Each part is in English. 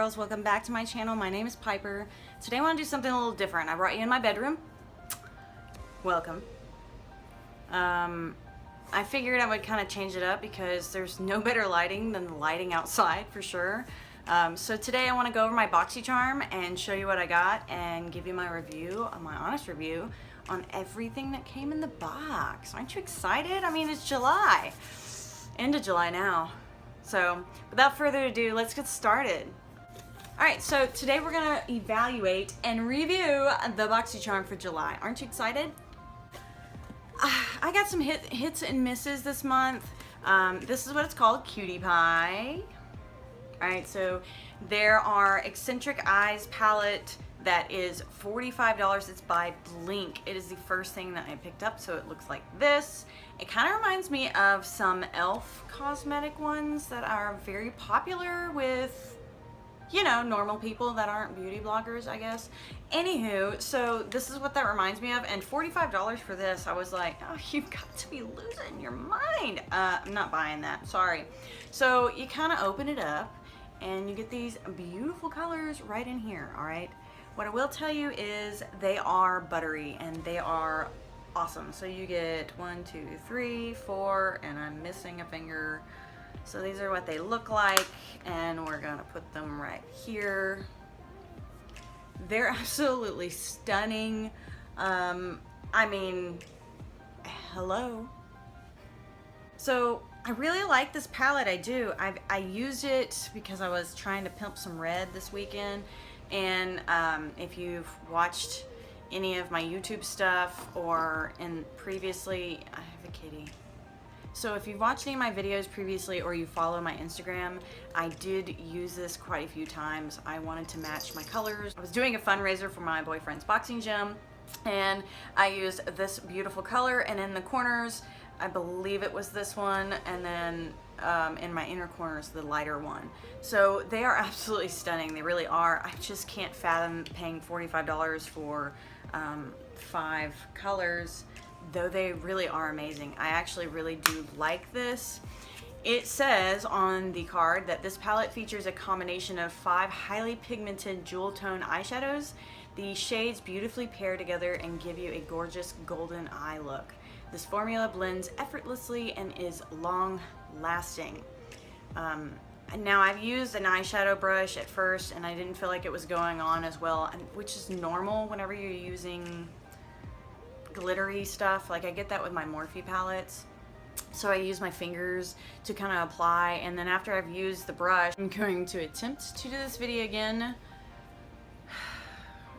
girls, welcome back to my channel. My name is Piper. Today I want to do something a little different. I brought you in my bedroom. Welcome. I figured I would kind of change it up because there's no better lighting than the lighting outside for sure. So today I want to go over my BoxyCharm and show you what I got and give you my review, my honest review on everything that came in the box. Aren't you excited? I mean, it's July. End of July now. So without further ado, let's get started. Alright, so today we're going to evaluate and review the BoxyCharm for July. Aren't you excited? I got some hits and misses this month. This is what it's called, Cutie Pie. Alright, so there are Eccentric Eyes palette that is $45. It's by Blinc. It is the first thing that I picked up, so it looks like this. It kind of reminds me of some e.l.f. cosmetic ones that are very popular with, you know, normal people that aren't beauty bloggers, I guess. Anywho, so this is what that reminds me of, and $45 for this, I was like, oh, you've got to be losing your mind. I'm not buying that, sorry. So you kind of open it up, and you get these beautiful colors right in here, all right? What I will tell you is they are buttery, and they are awesome. So you get 1, 2, 3, 4, and I'm missing a finger. So these are what they look like, and we're gonna put them right here. They're absolutely stunning. I mean, hello. So I really like this palette, I do. I used it because I was trying to pimp some red this weekend, and if you've watched any of my YouTube stuff or previously, I have a kitty. So if you've watched any of my videos previously or you follow my Instagram, I did use this quite a few times. I wanted to match my colors. I was doing a fundraiser for my boyfriend's boxing gym, and I used this beautiful color, and in the corners, I believe it was this one, and then in my inner corners, the lighter one. So they are absolutely stunning. They really are. I just can't fathom paying $45 for 5 colors, though they really are amazing. I actually really do like this. It says on the card that this palette features a combination of 5 highly pigmented jewel tone eyeshadows. The shades beautifully pair together and give you a gorgeous golden eye look. This formula blends effortlessly and is long lasting. Now I've used an eyeshadow brush at first and I didn't feel like it was going on as well, which is normal whenever you're using glittery stuff. Like I get that with my Morphe palettes. So I use my fingers to kind of apply, and then after I've used the brush, I'm going to attempt to do this video again.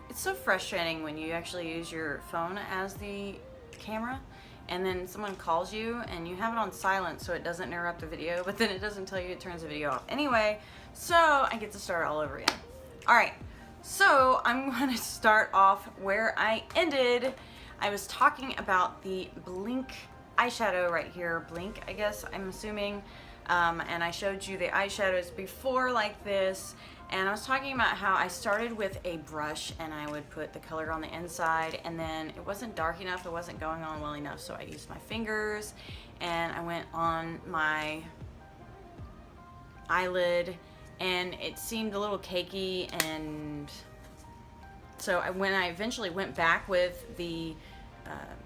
It's so frustrating when you actually use your phone as the camera and then someone calls you and you have it on silent so it doesn't interrupt the video, but then it doesn't tell you it turns the video off. Anyway, so I get to start all over again. Alright, so I'm going to start off where I ended. I was talking about the Blinc eyeshadow right here. Blinc, I guess, I'm assuming. And I showed you the eyeshadows before like this. And I was talking about how I started with a brush and I would put the color on the inside, and then it wasn't dark enough, it wasn't going on well enough, so I used my fingers and I went on my eyelid, and it seemed a little cakey, and so when I eventually went back with the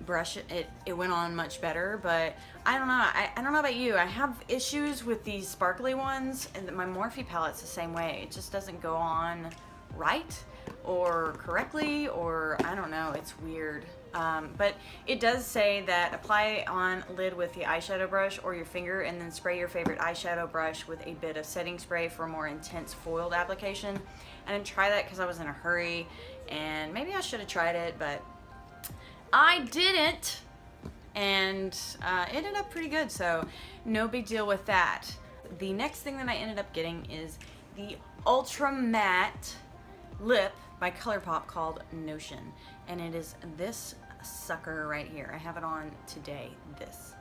brush, it went on much better. But I don't know, I don't know about you, I have issues with these sparkly ones, and my Morphe palette's the same way. It just doesn't go on right or correctly, or I don't know, it's weird. But it does say that apply on lid with the eyeshadow brush or your finger, and then spray your favorite eyeshadow brush with a bit of setting spray for a more intense foiled application. I didn't try that because I was in a hurry, and maybe I should have tried it, but I didn't, and it ended up pretty good, so no big deal with that. The next thing that I ended up getting is the Ultra Matte Lip by Colourpop called Notion, and it is this sucker right here. I have it on today, this.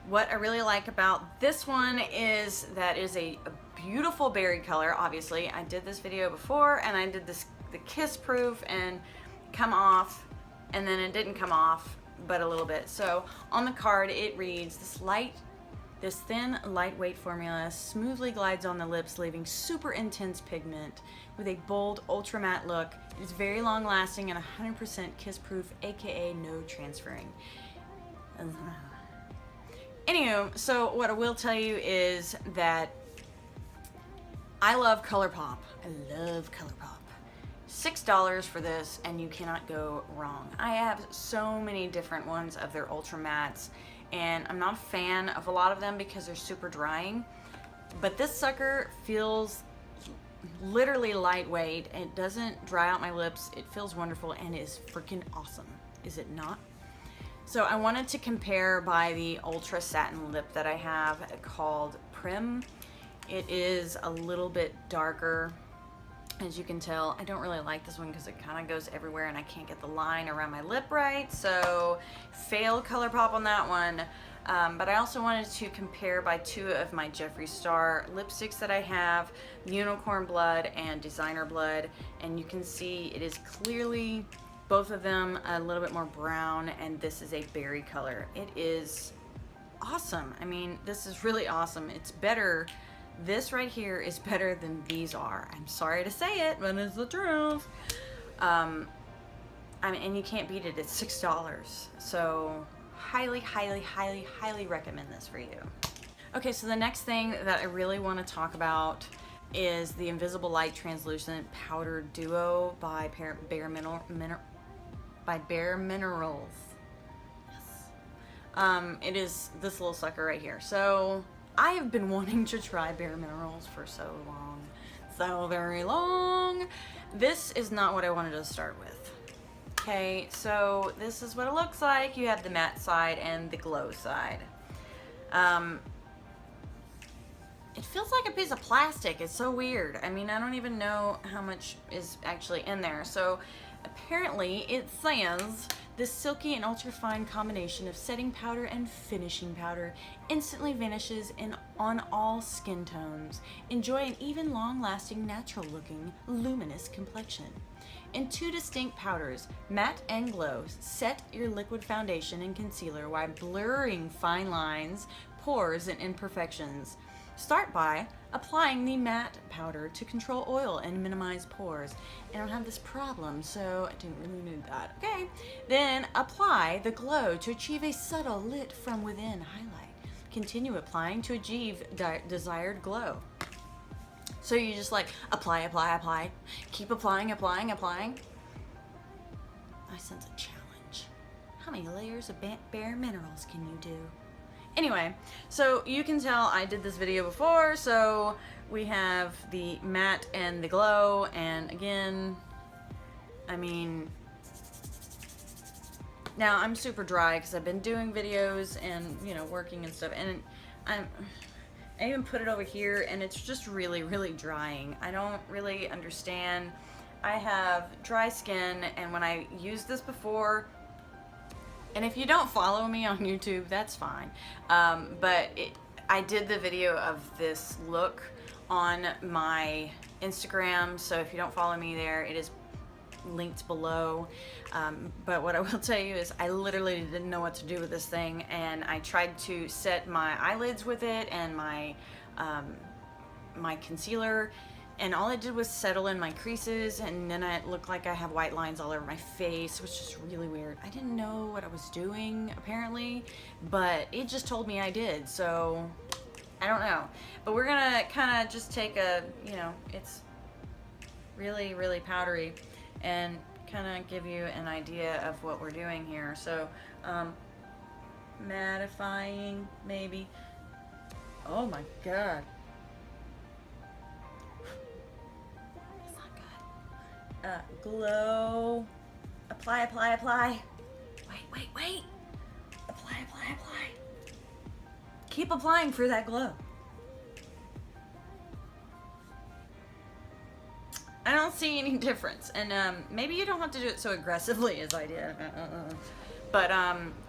What I really like about this one is that it is a beautiful berry color. Obviously, I did this video before, and I did the kiss proof and come off, and then it didn't come off but a little bit. So on the card it reads, this light This thin, lightweight formula smoothly glides on the lips, leaving super intense pigment with a bold, ultra matte look. It is very long lasting and 100% kiss proof, aka no transferring. Anywho, so what I will tell you is that I love Colourpop. I love Colourpop. $6 for this and you cannot go wrong. I have so many different ones of their ultra mattes, and I'm not a fan of a lot of them because they're super drying, but this sucker feels literally lightweight. It doesn't dry out my lips. It feels wonderful and is freaking awesome. Is it not? So I wanted to compare by the ultra satin lip that I have called Prim. It is a little bit darker. As you can tell, I don't really like this one because it kind of goes everywhere and I can't get the line around my lip right, so fail Colourpop on that one. But I also wanted to compare by two of my Jeffree Star lipsticks that I have, Unicorn Blood and Designer Blood, and you can see it is clearly, both of them, a little bit more brown, and this is a berry color. It is awesome. I mean, this is really awesome. It's better. This right here is better than these are. I'm sorry to say it, but it's the truth. I mean, and you can't beat it. It's $6. So highly, highly, highly, highly recommend this for you. Okay, so the next thing that I really want to talk about is the Invisible Light Translucent Powder Duo by Bare Minerals. Yes. It is this little sucker right here. So I have been wanting to try Bare Minerals for so long, so very long. This is not what I wanted to start with. Okay, so this is what it looks like. You have the matte side and the glow side. It feels like a piece of plastic. It's so weird. I mean, I don't even know how much is actually in there. So apparently it says this silky and ultra fine combination of setting powder and finishing powder instantly vanishes on all skin tones. Enjoy an even long-lasting, natural-looking, luminous complexion. In two distinct powders, matte and glow, set your liquid foundation and concealer while blurring fine lines, pores, and imperfections. Start by applying the matte powder to control oil and minimize pores. I don't have this problem, so I didn't really need that. Okay, then apply the glow to achieve a subtle lit from within highlight. Continue applying to achieve desired glow. So you just like apply, apply, apply, keep applying, applying, applying. I sense a challenge. How many layers of Bare Minerals can you do? Anyway, so you can tell I did this video before, so we have the matte and the glow, and again, I mean, now I'm super dry because I've been doing videos and, you know, working and stuff, and I even put it over here and it's just really, really drying. I don't really understand. I have dry skin, and when I used this before, and if you don't follow me on YouTube, that's fine. But I did the video of this look on my Instagram, so if you don't follow me there, it is linked below. But what I will tell you is I literally didn't know what to do with this thing, and I tried to set my eyelids with it and my my concealer, and all it did was settle in my creases, and then it looked like I have white lines all over my face, which is really weird. I didn't know what I was doing, apparently, but it just told me I did, so I don't know. But we're gonna kind of just take a, you know, it's really, really powdery, and kind of give you an idea of what we're doing here. So, mattifying, maybe. Oh my god. Glow, apply, apply, apply, wait, apply, apply, apply, keep applying for that glow. I don't see any difference, and maybe you don't have to do it so aggressively as I did, but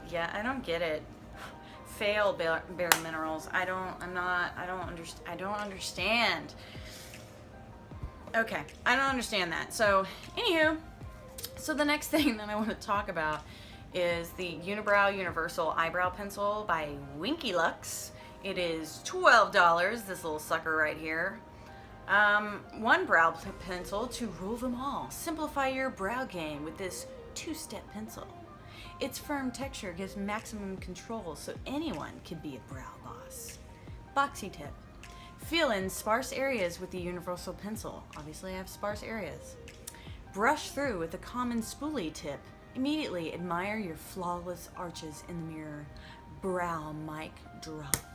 yeah, I don't get it. Fail Bare Minerals. I don't understand. Okay, I don't understand that. So, anywho, so the next thing that I want to talk about is the Uni-Brow Universal Eyebrow Pencil by Wonky. It is $12, this little sucker right here. One brow pencil to rule them all. Simplify your brow game with this two-step pencil. Its firm texture gives maximum control so anyone can be a brow boss. Boxy tip. Fill in sparse areas with the universal pencil. Obviously I have sparse areas. Brush through with a common spoolie tip. Immediately admire your flawless arches in the mirror. Brow mic dropped.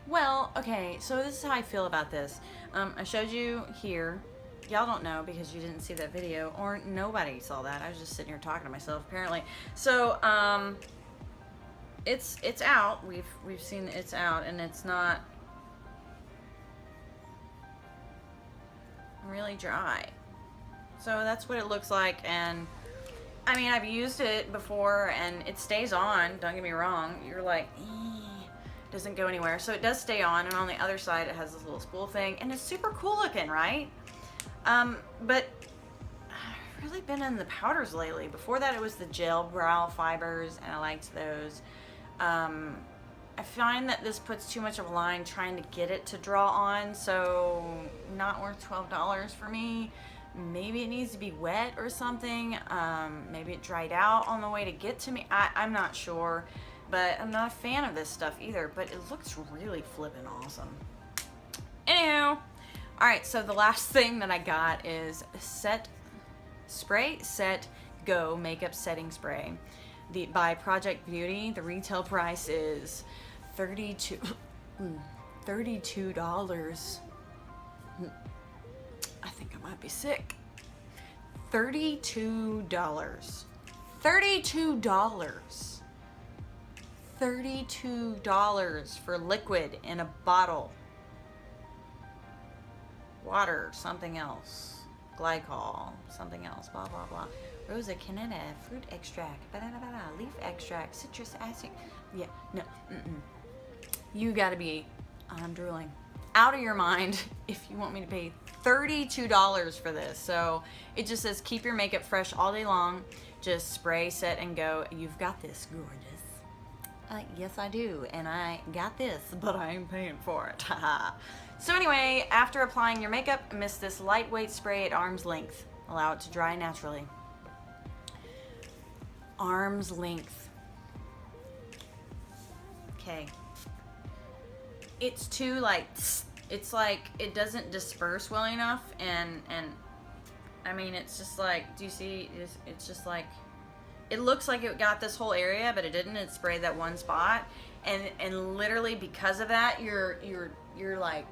Well, okay, so this is how I feel about this. I showed you here. Y'all don't know because you didn't see that video, or nobody saw that. I was just sitting here talking to myself apparently. So it's out. We've seen it's out, and it's not really dry. So that's what it looks like, and I mean, I've used it before and it stays on, don't get me wrong. You're like, doesn't go anywhere. So it does stay on, and on the other side it has this little spool thing, and it's super cool looking, right? But I've really been in the powders lately. Before that it was the gel brow fibers, and I liked those. I find that this puts too much of a line trying to get it to draw on, so not worth $12 for me. Maybe it needs to be wet or something. Maybe it dried out on the way to get to me. I'm not sure, but I'm not a fan of this stuff either, but it looks really flippin' awesome. Anywho, alright, so the last thing that I got is Spray Set Go Makeup Setting Spray by Project Beauty. The retail price is $32. I think I might be sick. $32. $32. $32 for liquid in a bottle. Water, something else. Glycol, something else, blah, blah, blah. Rosa Canada, fruit extract, banana, leaf extract, citrus acid. Yeah, no, You gotta be, I'm drooling, out of your mind if you want me to pay $32 for this. So it just says keep your makeup fresh all day long. Just spray, set, and go. You've got this, gorgeous. Yes, I do, and I got this, but I ain't paying for it. So anyway, after applying your makeup, mist this lightweight spray at arm's length. Allow it to dry naturally. Arm's length. Okay. It's too like, it's like it doesn't disperse well enough, and I mean, it's just like, do you see? It's just like, it looks like it got this whole area, but it didn't. It sprayed that one spot, and literally because of that, you're like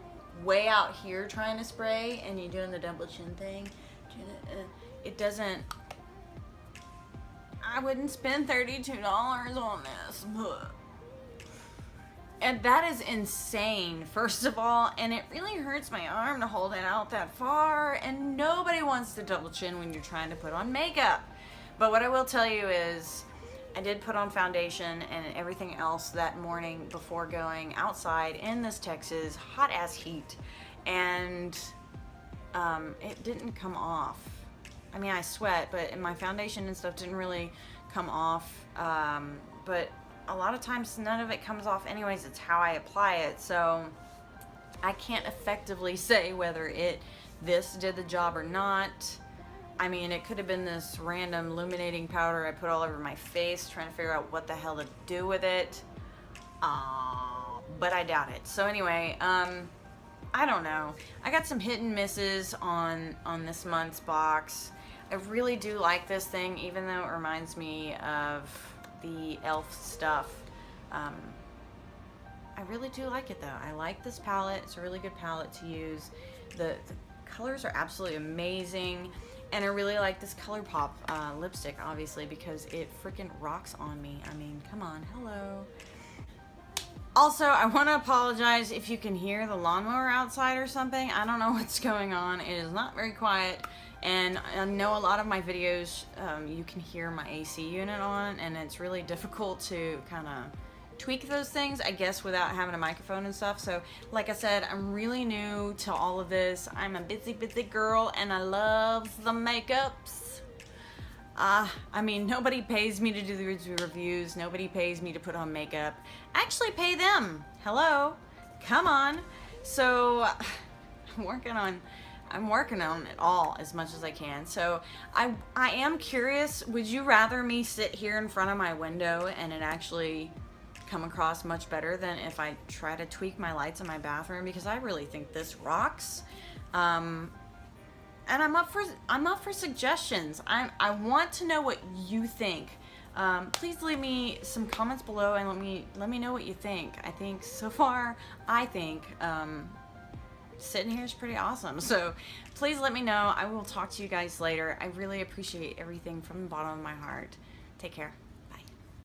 way out here trying to spray, and you're doing the double chin thing. It doesn't. I wouldn't spend $32 on this, but. And that is insane, first of all, and it really hurts my arm to hold it out that far, and nobody wants to double chin when you're trying to put on makeup. But what I will tell you is, I did put on foundation and everything else that morning before going outside in this Texas hot ass heat, and it didn't come off. I mean, I sweat, but my foundation and stuff didn't really come off, but a lot of times none of it comes off anyways. It's how I apply it, so I can't effectively say whether this did the job or not. I mean, it could have been this random illuminating powder I put all over my face trying to figure out what the hell to do with it, but I doubt it. So anyway, I don't know. I got some hit and misses on this month's box. I really do like this thing, even though it reminds me of the e.l.f. stuff. I really do like it though. I like this palette. It's a really good palette to use. The colors are absolutely amazing, and I really like this Colourpop lipstick, obviously, because it freaking rocks on me. I mean, come on, hello. Also, I want to apologize if you can hear the lawnmower outside or something. I don't know what's going on. It is not very quiet. And I know a lot of my videos, you can hear my AC unit on, and it's really difficult to kind of tweak those things, I guess, without having a microphone and stuff. So, like I said, I'm really new to all of this. I'm a busy girl, and I love the makeups. I mean, nobody pays me to do these reviews. Nobody pays me to put on makeup. Actually pay them. Hello, come on. So I'm working on it all as much as I can. So I am curious, would you rather me sit here in front of my window and it actually come across much better than if I try to tweak my lights in my bathroom? Because I really think this rocks. And I'm up for suggestions. I want to know what you think. Please leave me some comments below and let me know what you think. I think so far, sitting here is pretty awesome. So please let me know. I will talk to you guys later. I really appreciate everything from the bottom of my heart. Take care.